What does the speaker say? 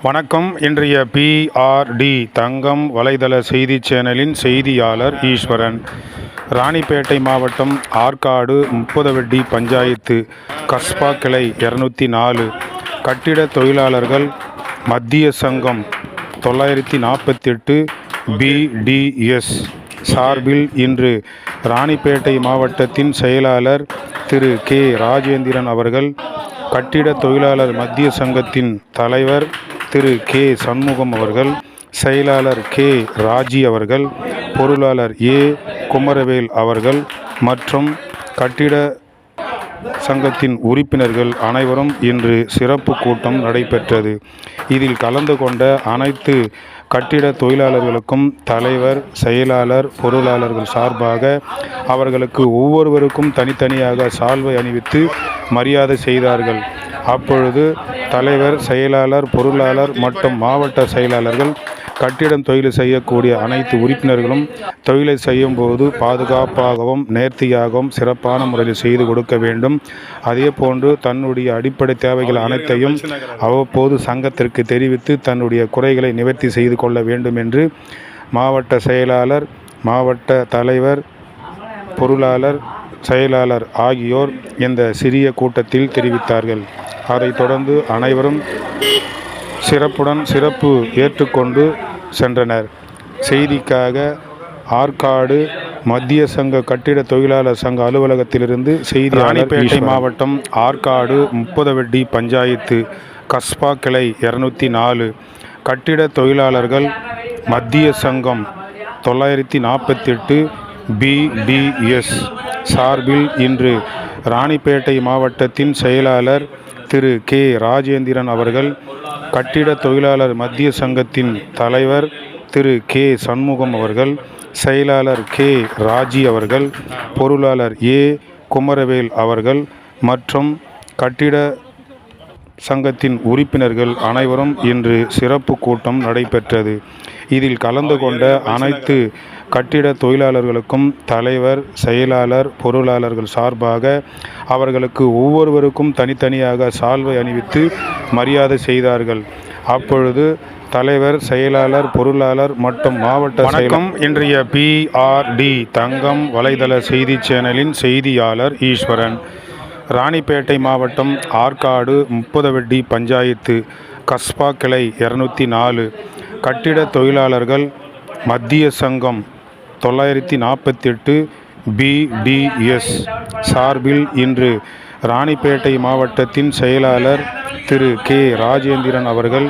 வணக்கம். இன்றைய பிஆர்டி தங்கம் வலைதள செய்தி சேனலின் செய்தியாளர் ஈஸ்வரன். ராணிப்பேட்டை மாவட்டம் ஆற்காடு 30 பஞ்சாயத்து கஸ்பா கிளை 204 கட்டிட தொழிலாளர்கள் மத்திய சங்கம் 948 பிடிஎஸ் சார்பில் இன்று ராணிப்பேட்டை மாவட்டத்தின் செயலாளர் திரு கே ராஜேந்திரன் அவர்கள், கட்டிட தொழிலாளர் மத்திய சங்கத்தின் தலைவர் திரு கே சண்முகம் அவர்கள், செயலாளர் கே ராஜி அவர்கள், பொருளாளர் ஏ குமரவேல் அவர்கள் மற்றும் கட்டிட சங்கத்தின் உறுப்பினர்கள் அனைவரும் இன்று சிறப்பு கூட்டம் நடைபெற்றது. இதில் கலந்து கொண்ட அனைத்து கட்டிட தொழிலாளர்களுக்கும் தலைவர், செயலாளர், பொருளாளர்கள் சார்பாக அவர்களுக்கு ஒவ்வொருவருக்கும் தனித்தனியாக சால்வை அணிவித்து மரியாதை செய்தார்கள். அப்பொழுது தலைவர், செயலாளர், பொருளாளர் மற்றும் மாவட்ட செயலாளர்கள் கட்டிடம் தொழில் செய்யக்கூடிய அனைத்து உறுப்பினர்களும் தொழிலை செய்யும் போது பாதுகாப்பாகவும் நேர்த்தியாகவும் சிறப்பான முறையில் செய்து கொடுக்க வேண்டும். அதே போன்று தன்னுடைய அடிப்படை தேவைகள் அனைத்தையும் அவ்வப்போது சங்கத்திற்கு தெரிவித்து தன்னுடைய குறைகளை நிவர்த்தி செய்து கொள்ள வேண்டும் என்று மாவட்ட செயலாளர், மாவட்ட தலைவர், பொருளாளர், செயலாளர் ஆகியோர் இந்த சிறிய கூட்டத்தில் தெரிவித்தார்கள். அதைத் தொடர்ந்து அனைவரும் சிறப்பு ஏற்றுக்கொண்டு சென்றனர். செய்திக்காக ஆற்காடு மத்திய சங்க கட்டிட தொழிலாளர் சங்க அலுவலகத்திலிருந்து செய்தி. ராணிப்பேட்டை மாவட்டம் ஆற்காடு 30 பஞ்சாயத்து கஸ்பா கிளை 204 கட்டிட தொழிலாளர்கள் மத்திய சங்கம் 948 பிடிஎஸ் சார்பில் இன்று ராணிப்பேட்டை மாவட்டத்தின் செயலாளர் திரு கே ராஜேந்திரன் அவர்கள், கட்டிட தொழிலாளர் மத்திய சங்கத்தின் தலைவர் திரு கே சண்முகம் அவர்கள், செயலாளர் கே ராஜி அவர்கள், பொருளாளர் ஏ குமரவேல் அவர்கள் மற்றும் கட்டிட சங்கத்தின் உறுப்பினர்கள் அனைவரும் இன்று சிறப்பு கூட்டம் நடைபெற்றது. இதில் கலந்து கொண்ட அனைத்து கட்டிட தொழிலாளர்களுக்கும் தலைவர், செயலாளர், பொருளாளர்கள் சார்பாக அவர்களுக்கு ஒவ்வொருவருக்கும் தனித்தனியாக சால்வை அணிவித்து மரியாதை செய்தார்கள். அப்பொழுது தலைவர், செயலாளர், பொருளாளர் மற்றும் மாவட்ட வணக்கம். இன்றைய பிஆர்டி தங்கம் வலைதள செய்தி சேனலின் செய்தியாளர் ஈஸ்வரன். ராணிப்பேட்டை மாவட்டம் ஆற்காடு 30 பஞ்சாயத்து கஸ்பா கிளை 204 கட்டிட தொழிலாளர்கள் மத்திய சங்கம் 948 பிடிஎஸ் சார்பில் இன்று ராணிப்பேட்டை மாவட்டத்தின் செயலாளர் திரு கே ராஜேந்திரன் அவர்கள்,